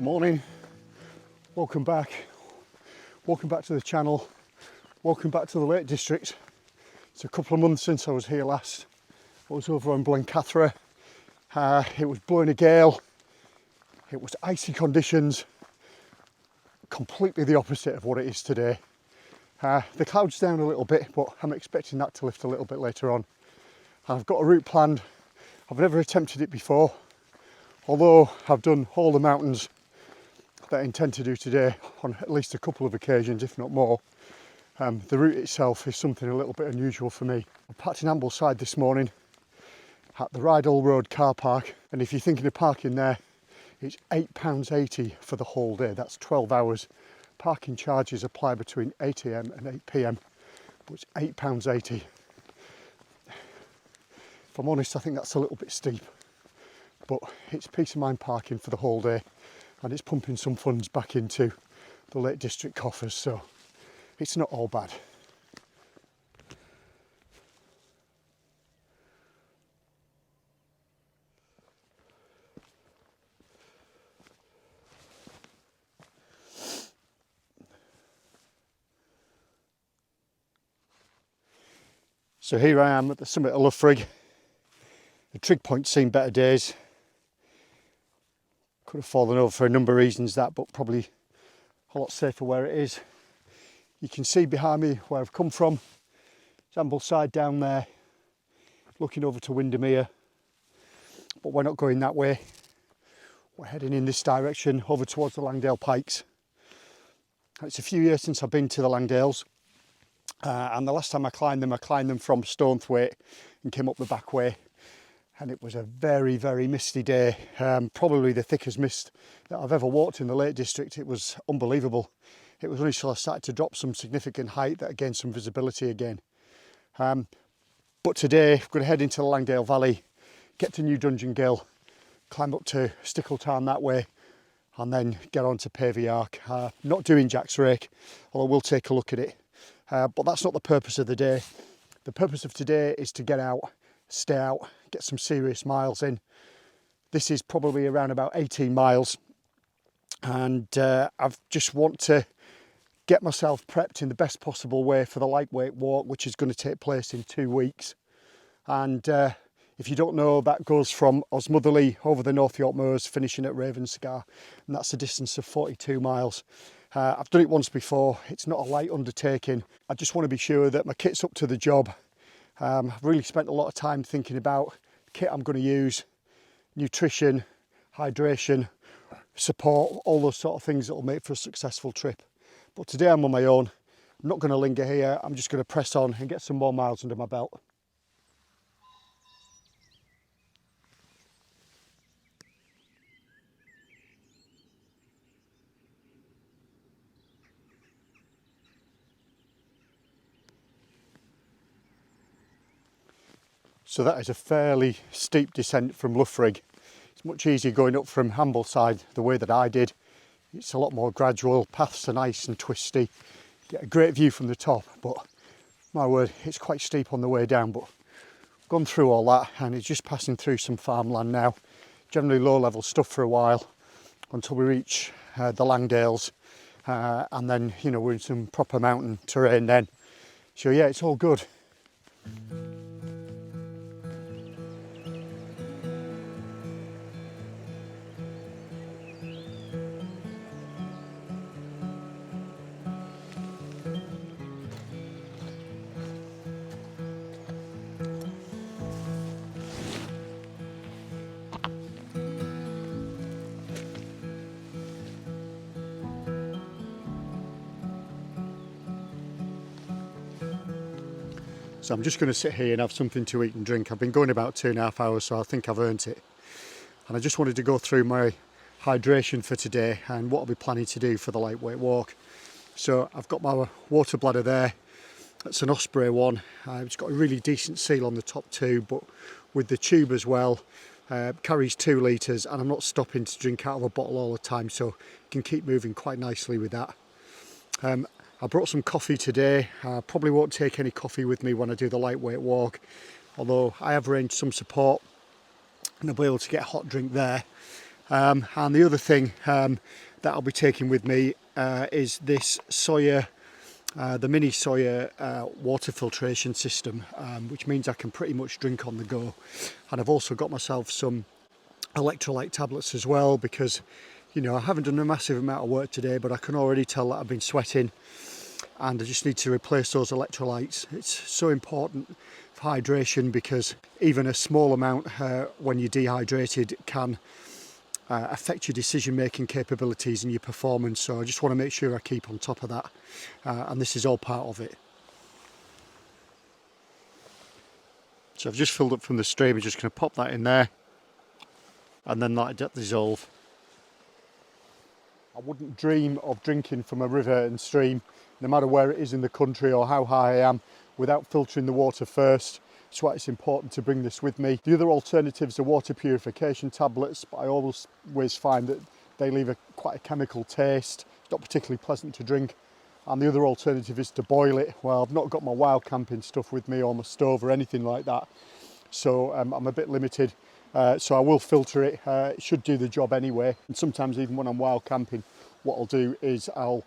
Good morning, welcome back to the channel, welcome back to the Lake District. It's a couple of months since I was here last. I was over on Blencathra. It was blowing a gale, it was icy conditions, completely the opposite of what it is today. The clouds down a little bit, but I'm expecting that to lift a little bit later on. I've got a route planned. I've never attempted it before, although I've done all the mountains that I intend to do today on at least a couple of occasions, if not more. The route itself is something a little bit unusual for me. I parked in Ambleside this morning at the Rydal Road car park, and if you're thinking of parking there, it's £8.80 for the whole day. That's 12 hours. Parking charges apply between 8 AM and 8 PM, but it's £8.80. If I'm honest, I think that's a little bit steep, but it's peace of mind parking for the whole day, and it's pumping some funds back into the Lake District coffers, so it's not all bad. So here I am at the summit of Loughrigg. The trig point's seen better days. Could have fallen over for a number of reasons, that, but probably a lot safer where it is. You can see behind me where I've come from. It's Ambleside down there, looking over to Windermere. But we're not going that way. We're heading in this direction, over towards the Langdale Pikes. It's a few years since I've been to the Langdales. And the last time I climbed them from Stonethwaite and came up the back way. And it was a very, very misty day. Probably the thickest mist that I've ever walked in the Lake District. It was unbelievable. It was only until I started to drop some significant height that I gained some visibility again. But today, I'm going to head into the Langdale Valley, get to New Dungeon Ghyll, climb up to Stickle Tarn that way, and then get on to Pavey Ark. Not doing Jack's Rake, although we'll take a look at it. But that's not the purpose of the day. The purpose of today is to get out, stay out, get some serious miles in. This is probably around about 18 miles, and I just want to get myself prepped in the best possible way for the lightweight walk, which is going to take place in 2 weeks. And if you don't know, that goes from Osmotherley over the North York Moors, finishing at Ravenscar, and that's a distance of 42 miles. I've done it once before. It's not a light undertaking. I just want to be sure that my kit's up to the job. I've really spent a lot of time thinking about the kit I'm going to use, nutrition, hydration, support, all those sort of things that will make for a successful trip. But today I'm on my own. I'm not going to linger here. I'm just going to press on and get some more miles under my belt. So that is a fairly steep descent from Loughrigg. It's much easier going up from Ambleside the way that I did. It's a lot more gradual, paths are nice and twisty. You get a great view from the top, but my word, it's quite steep on the way down. But I've gone through all that, and it's just passing through some farmland now. Generally low level stuff for a while until we reach the Langdales, and then, you know, we're in some proper mountain terrain then. So yeah, it's all good. So I'm just going to sit here and have something to eat and drink. I've been going about 2.5 hours, so I think I've earned it. And I just wanted to go through my hydration for today and what I'll be planning to do for the lightweight walk. So I've got my water bladder there. That's an Osprey one. It's got a really decent seal on the top too, but with the tube as well, carries 2 litres, and I'm not stopping to drink out of a bottle all the time, so you can keep moving quite nicely with that. I brought some coffee today. I probably won't take any coffee with me when I do the lightweight walk, although I have arranged some support and I'll be able to get a hot drink there. And the other thing that I'll be taking with me is this Sawyer, the mini Sawyer water filtration system, which means I can pretty much drink on the go. And I've also got myself some electrolyte tablets as well, because you know, I haven't done a massive amount of work today, but I can already tell that I've been sweating and I just need to replace those electrolytes. It's so important for hydration, because even a small amount when you're dehydrated can affect your decision making capabilities and your performance. So I just want to make sure I keep on top of that, and this is all part of it. So I've just filled up from the stream. I'm just going to pop that in there and then let it dissolve. I wouldn't dream of drinking from a river and stream, no matter where it is in the country or how high I am, without filtering the water first. That's why it's important to bring this with me. The other alternatives are water purification tablets, but I always find that they leave quite a chemical taste. It's not particularly pleasant to drink. And the other alternative is to boil it. Well, I've not got my wild camping stuff with me or my stove or anything like that, so I'm a bit limited. So I will filter it. It should do the job anyway. And sometimes even when I'm wild camping, what I'll do is I'll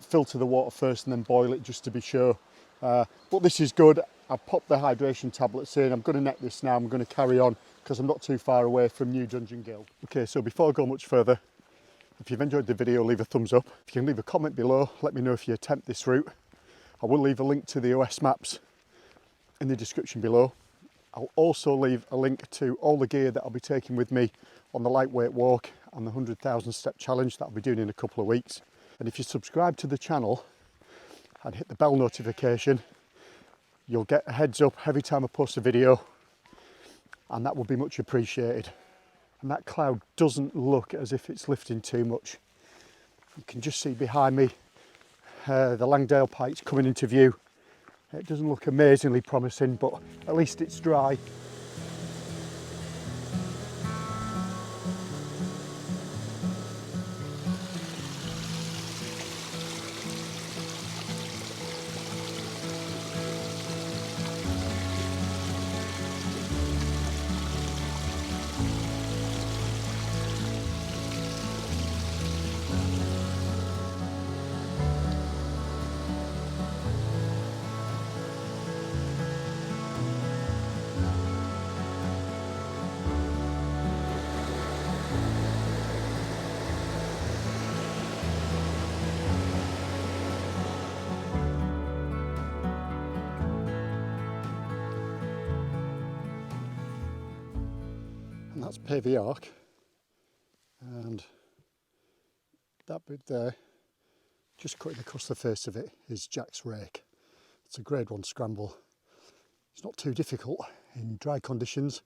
filter the water first and then boil it just to be sure. But this is good. I've popped the hydration tablets in. I'm going to net this now. I'm going to carry on because I'm not too far away from New Dungeon Ghyll. Okay, so before I go much further, if you've enjoyed the video, leave a thumbs up. If you can leave a comment below, let me know if you attempt this route. I will leave a link to the OS maps in the description below. I'll also leave a link to all the gear that I'll be taking with me on the lightweight walk and the 100,000 step challenge that I'll be doing in a couple of weeks. And if you subscribe to the channel and hit the bell notification, you'll get a heads up every time I post a video, and that will be much appreciated. And that cloud doesn't look as if it's lifting too much. You can just see behind me the Langdale Pikes coming into view. It doesn't look amazingly promising, but at least it's dry. And that's Pavey Ark, and that bit there, just cutting across the face of it, is Jack's rake. It's a grade 1 scramble. It's not too difficult in dry conditions.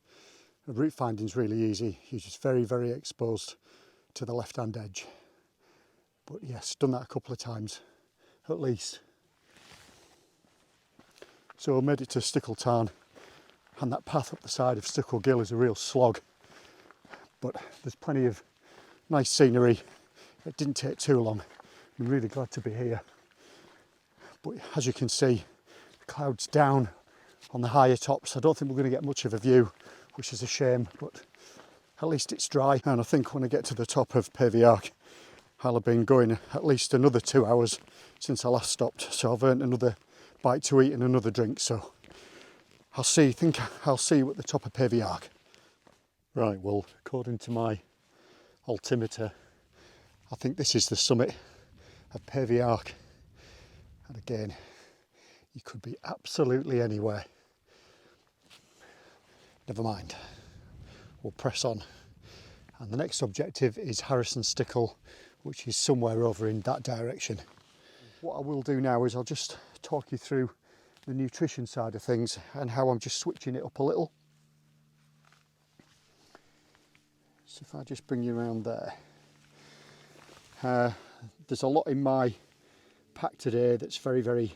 The route finding is really easy. You're just very, very exposed to the left hand edge. But yes, done that a couple of times at least. So I made it to Stickle Tarn, and that path up the side of Stickle Ghyll is a real slog. But there's plenty of nice scenery. It didn't take too long. I'm really glad to be here. But as you can see, the clouds down on the higher tops. I don't think we're going to get much of a view, which is a shame, but at least it's dry. And I think when I get to the top of Pavey Ark, I'll have been going at least another 2 hours since I last stopped. So I've earned another bite to eat and another drink. So I'll see you at the top of Pavey Ark. Right, well, according to my altimeter, I think this is the summit of Pavey Ark. And again, you could be absolutely anywhere. Never mind, we'll press on. And the next objective is Harrison Stickle, which is somewhere over in that direction. What I will do now is I'll just talk you through the nutrition side of things and how I'm just switching it up a little. So if I just bring you around there, there's a lot in my pack today that's very, very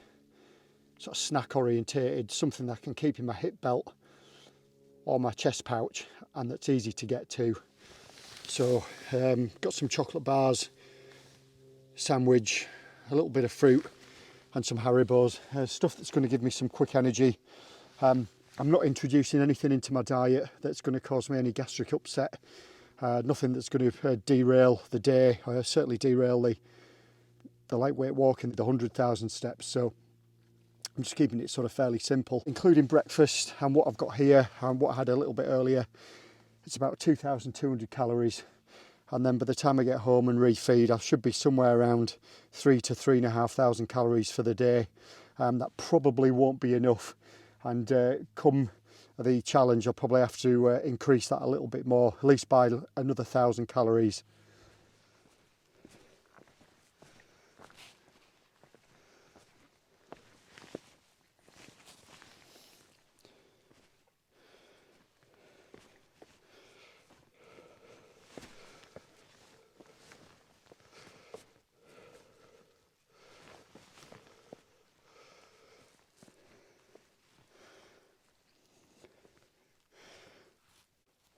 sort of snack orientated, something that I can keep in my hip belt or my chest pouch, and that's easy to get to. So got some chocolate bars, sandwich, a little bit of fruit and some Haribos, stuff that's going to give me some quick energy. I'm not introducing anything into my diet that's going to cause me any gastric upset. Nothing that's going to derail the day, or certainly derail the lightweight walking, the 100,000 steps. So I'm just keeping it sort of fairly simple, including breakfast and what I've got here and what I had a little bit earlier. It's about 2,200 calories. And then by the time I get home and refeed, I should be somewhere around 3 to 3,500 calories for the day. That probably won't be enough. And come the challenge, I'll probably have to increase that a little bit more, at least by another 1,000 calories.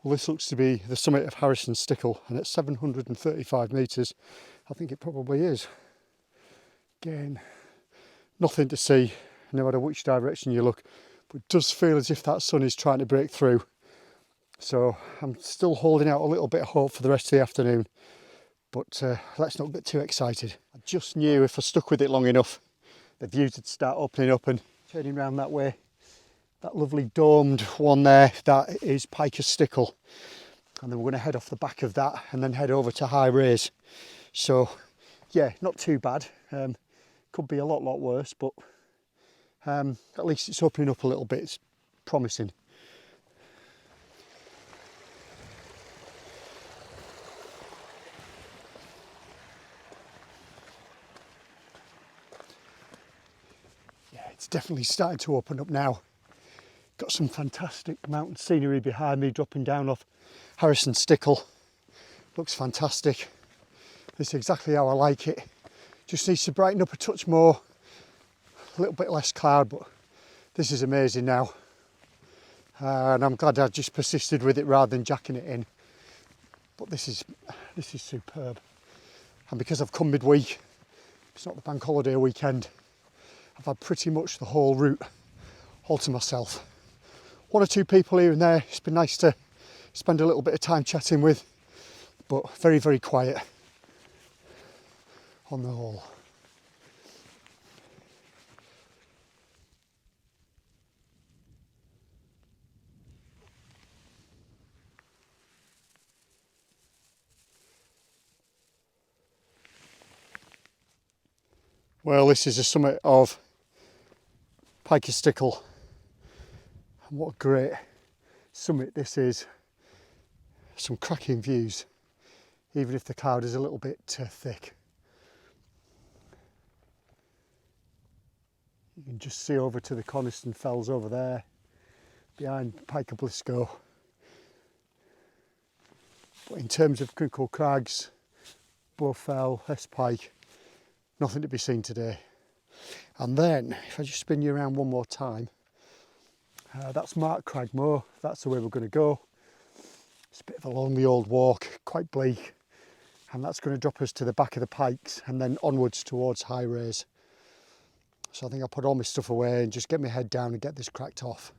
Well, this looks to be the summit of Harrison Stickle, and at 735 metres, I think it probably is. Again, nothing to see, no matter which direction you look, but it does feel as if that sun is trying to break through. So I'm still holding out a little bit of hope for the rest of the afternoon, but let's not get too excited. I just knew if I stuck with it long enough, the views would start opening up, and turning around that way. That lovely domed one there, that is Pike Stickle. And then we're going to head off the back of that and then head over to High Raise. So, yeah, not too bad. Could be a lot worse, but at least it's opening up a little bit. It's promising. Yeah, it's definitely starting to open up now. Got some fantastic mountain scenery behind me dropping down off Harrison Stickle. Looks fantastic. This is exactly how I like it. Just needs to brighten up a touch more. A little bit less cloud, but this is amazing now. And I'm glad I just persisted with it rather than jacking it in. But this is superb. And because I've come midweek, it's not the bank holiday weekend, I've had pretty much the whole route all to myself. One or two people here and there, it's been nice to spend a little bit of time chatting with, but very, very quiet on the whole. Well, this is the summit of Pike Stickle. And what a great summit this is. Some cracking views, even if the cloud is a little bit thick. You can just see over to the Lakeland Fells over there, behind Pike Blisco. But in terms of Crinkle Crags, Bow Fell, Pike, nothing to be seen today. And then, if I just spin you around one more time, that's Mark Cragmore, that's the way we're going to go. It's a bit of a lonely old walk, quite bleak, and that's going to drop us to the back of the Pikes and then onwards towards High Raise. So I think I'll put all my stuff away and just get my head down and get this cracked off.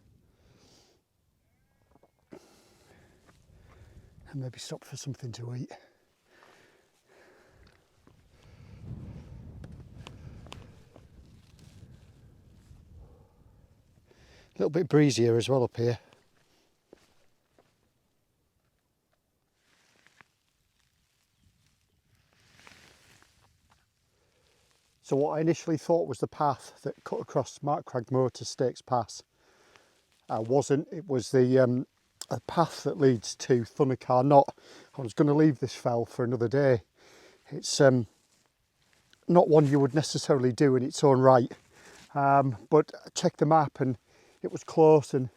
And maybe stop for something to eat. A little bit breezier as well up here. So what I initially thought was the path that cut across Mark Cragmore to Stakes Pass wasn't. It was the a path that leads to Thunacar Knott. I was going to leave this fell for another day. It's not one you would necessarily do in its own right, but I checked the map and it was close and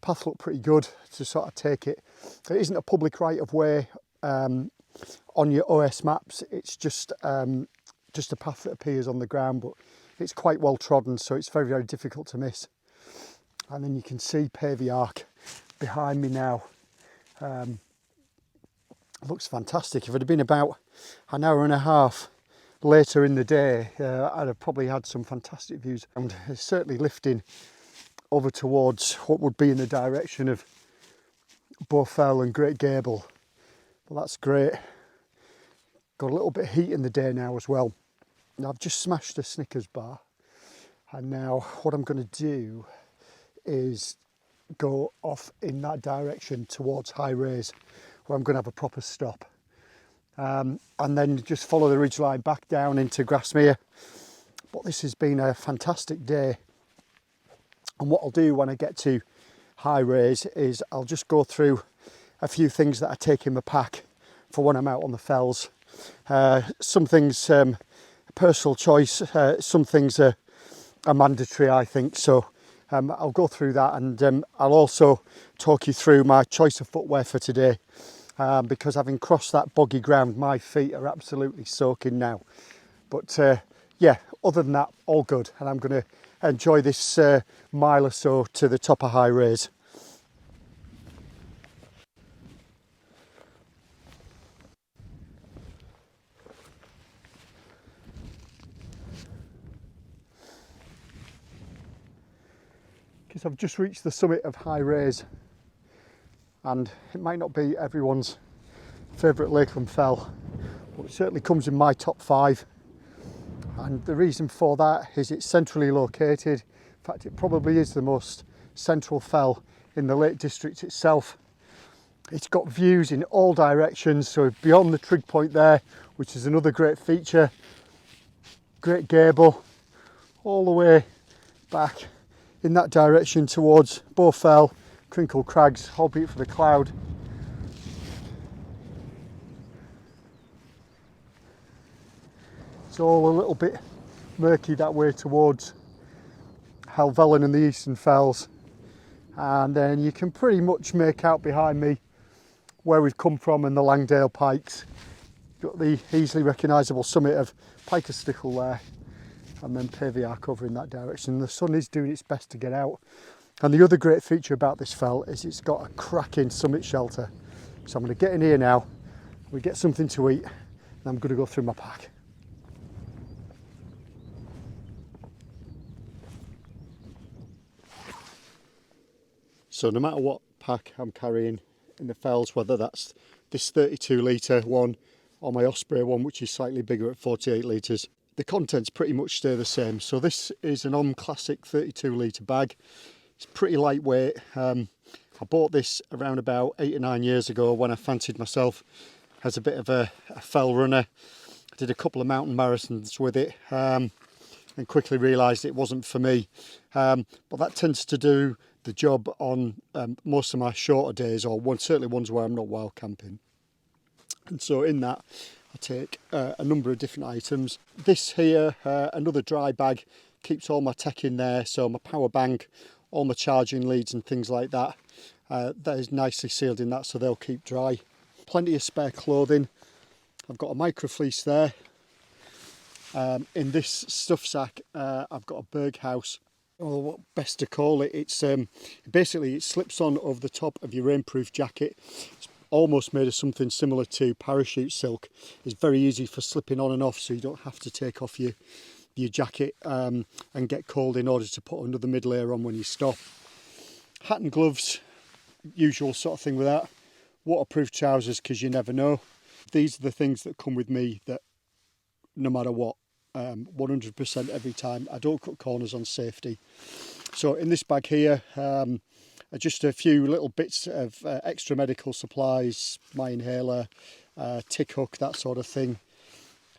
path looked pretty good to sort of take it. It isn't a public right of way on your OS maps. It's just a path that appears on the ground, but it's quite well trodden, so it's very, very difficult to miss. And then you can see Pavey Ark behind me now. Looks fantastic. If it had been about an hour and a half later in the day, I'd have probably had some fantastic views. And it's certainly lifting over towards what would be in the direction of Bow Fell and Great Gable. but that's great. Got a little bit of heat in the day now as well. Now I've just smashed a Snickers bar, and now what I'm going to do is go off in that direction towards High Raise, where I'm going to have a proper stop, and then just follow the ridgeline back down into Grasmere. But this has been a fantastic day, and what I'll do when I get to High Raise is I'll just go through a few things that I take in my pack for when I'm out on the fells. Some things personal choice, some things are mandatory, I think, so I'll go through that, and I'll also talk you through my choice of footwear for today, because having crossed that boggy ground, my feet are absolutely soaking now. But yeah, other than that, all good, and I'm going to enjoy this mile or so to the top of High Raise. Because I've just reached the summit of High Raise, and it might not be everyone's favourite Lakeland Fell, but it certainly comes in my top 5. And the reason for that is it's centrally located. In fact, it probably is the most central fell in the Lake District itself. It's got views in all directions, so beyond the trig point there, which is another great feature, great gable, all the way back in that direction towards Bow Fell, Crinkle Crags, albeit for the cloud. It's all a little bit murky that way towards Helvellyn and the Eastern Fells, and then you can pretty much make out behind me where we've come from and the Langdale Pikes. Got the easily recognisable summit of Pike Stickle there, and then Pavey Ark over in that direction. The sun is doing its best to get out, and the other great feature about this fell is it's got a cracking summit shelter. So I'm going to get in here now, we get something to eat, and I'm going to go through my pack. So no matter what pack I'm carrying in the fells, whether that's this 32 litre one or my Osprey one, which is slightly bigger at 48 litres, the contents pretty much stay the same. So this is an Classic 32 litre bag. It's pretty lightweight. I bought this around about 8 or 9 years ago when I fancied myself as a bit of a fell runner. I did a couple of mountain marathons with it, and quickly realised it wasn't for me. But that tends to do the job on most of my shorter days, or certainly ones where I'm not wild camping. And so in that I take a number of different items. This here, another dry bag, keeps all my tech in there, so my power bank, all my charging leads and things like that. That is nicely sealed in that, so they'll keep dry. Plenty of spare clothing. I've got a micro fleece there. In this stuff sack I've got a Berghaus, or what best to call it. It's basically it slips on over the top of your rainproof jacket. It's almost made of something similar to parachute silk. It's very easy for slipping on and off, so you don't have to take off your jacket and get cold in order to put another mid layer on when you stop. Hat and gloves, usual sort of thing with that. Waterproof trousers, because you never know. These are the things that come with me, that no matter what, 100% every time. I don't cut corners on safety. So in this bag here, just a few little bits of extra medical supplies, my inhaler, tick hook, that sort of thing.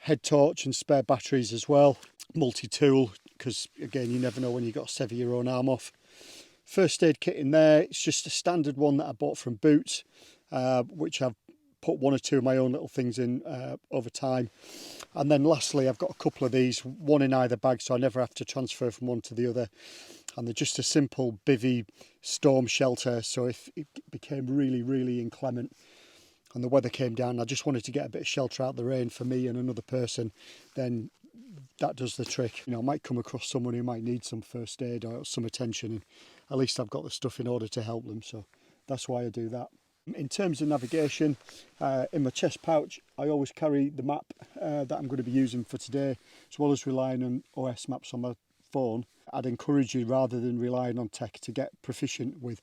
Head torch and spare batteries as well. Multi-tool, because again, you never know when you've got to sever your own arm off. First aid kit in there. It's just a standard one that I bought from Boots, which I've put one or two of my own little things in over time. And then lastly, I've got a couple of these, one in either bag, so I never have to transfer from one to the other. And they're just a simple bivvy storm shelter, so if it became really, really inclement and the weather came down, I just wanted to get a bit of shelter out of the rain for me and another person, then that does the trick. You know, I might come across someone who might need some first aid or some attention, and at least I've got the stuff in order to help them, so that's why I do that. In terms of navigation, in my chest pouch I always carry the map that I'm going to be using for today, as well as relying on OS maps on my phone. I'd encourage you, rather than relying on tech, to get proficient with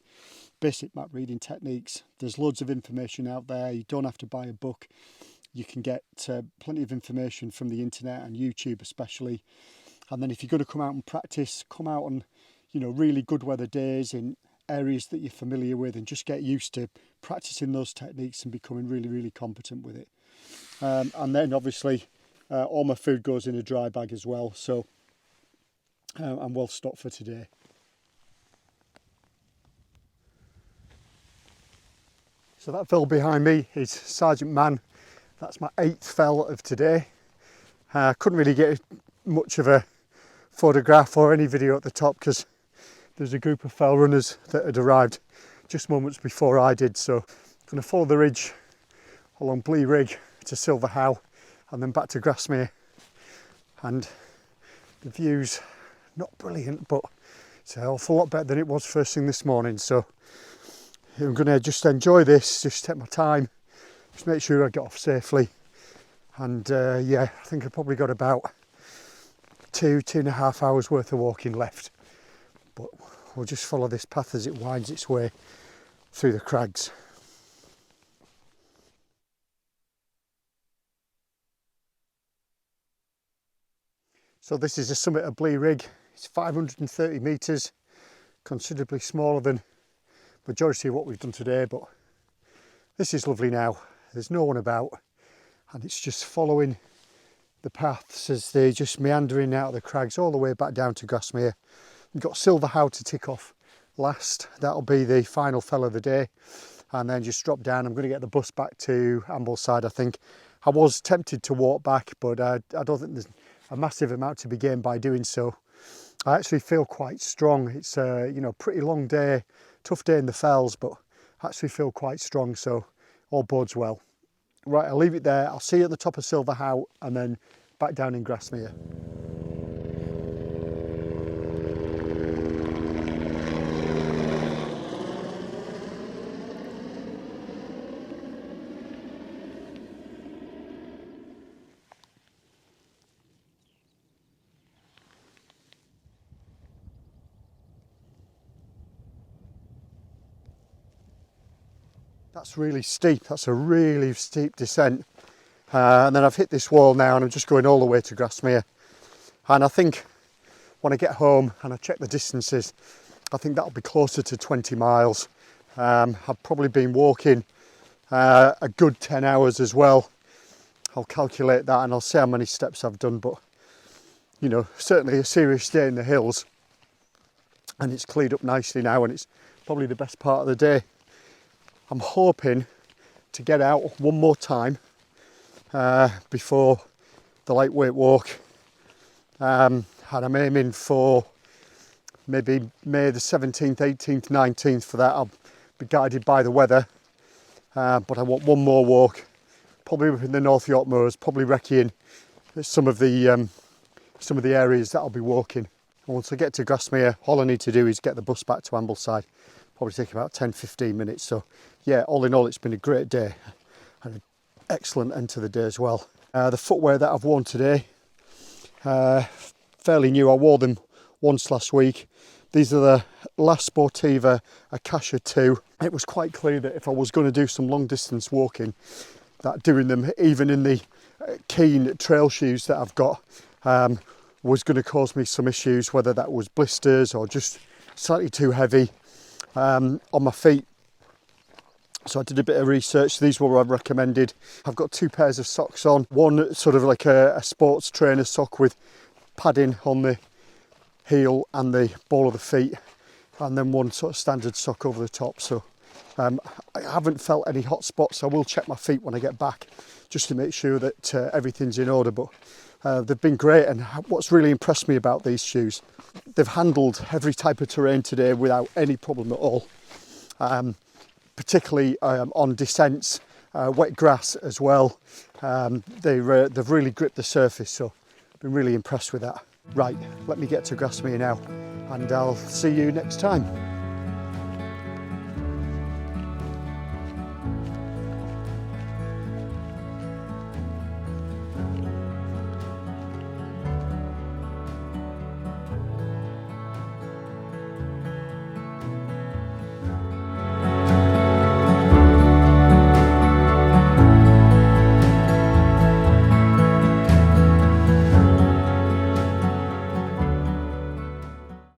basic map reading techniques. There's loads of information out there. You don't have to buy a book. You can get plenty of information from the internet and YouTube especially. And then if you're going to come out and practice, come out on, you know, really good weather days in areas that you're familiar with, and just get used to practicing those techniques and becoming really, really competent with it. And then obviously all my food goes in a dry bag as well, so I'm well stocked for today. So that fell behind me is Sergeant Man. That's my 8th fell of today. Couldn't really get much of a photograph or any video at the top because there's a group of fell runners that had arrived just moments before I did. So I'm going to follow the ridge along Blea Rigg to Silverhow and then back to Grasmere. And the view's not brilliant, but it's an awful lot better than it was first thing this morning. So I'm going to just enjoy this, just take my time, just make sure I get off safely. And yeah, I think I've probably got about 2.5 hours worth of walking left. But we'll just follow this path as it winds its way through the crags. So this is the summit of Blea Rigg. It's 530 metres, considerably smaller than majority of what we've done today, but this is lovely now. There's no one about, and it's just following the paths as they just meandering out of the crags all the way back down to Grasmere. We've got Silverhow to tick off last. That'll be the final fell of the day, and then just drop down. I'm going to get the bus back to Ambleside, I think. I was tempted to walk back, but I don't think there's a massive amount to be gained by doing so. I actually feel quite strong. It's a pretty long day, tough day in the fells, but I actually feel quite strong, so all bodes well. Right, I'll leave it there. I'll see you at the top of Silverhow and then back down in Grasmere. That's really steep. That's a really steep descent. And then I've hit this wall now and I'm just going all the way to Grasmere. And I think when I get home and I check the distances, I think that'll be closer to 20 miles. I've probably been walking a good 10 hours as well. I'll calculate that and I'll see how many steps I've done, but you know, certainly a serious day in the hills. And it's cleared up nicely now and it's probably the best part of the day. I'm hoping to get out one more time before the lightweight walk, and I'm aiming for maybe May the 17th, 18th, 19th for that. I'll be guided by the weather, but I want one more walk, probably within the North York Moors, probably recceing some of the areas that I'll be walking. And once I get to Grasmere, all I need to do is get the bus back to Ambleside. Probably take about 10-15 minutes. So yeah, all in all, it's been a great day and an excellent end to the day as well. The footwear that I've worn today, fairly new. I wore them once last week. These are the La Sportiva Akasha 2. It was quite clear that if I was going to do some long distance walking, that doing them even in the keen trail shoes that I've got was going to cause me some issues, whether that was blisters or just slightly too heavy on my feet. So I did a bit of research. These were what I recommended. I've got 2 pairs of socks on. One sort of like a sports trainer sock with padding on the heel and the ball of the feet, and then one sort of standard sock over the top. So I haven't felt any hot spots. I will check my feet when I get back just to make sure that everything's in order, but they've been great. And what's really impressed me about these shoes, they've handled every type of terrain today without any problem at all, particularly on descents, wet grass as well. They've really gripped the surface, so I've been really impressed with that. Right, let me get to Grasmere now and I'll see you next time.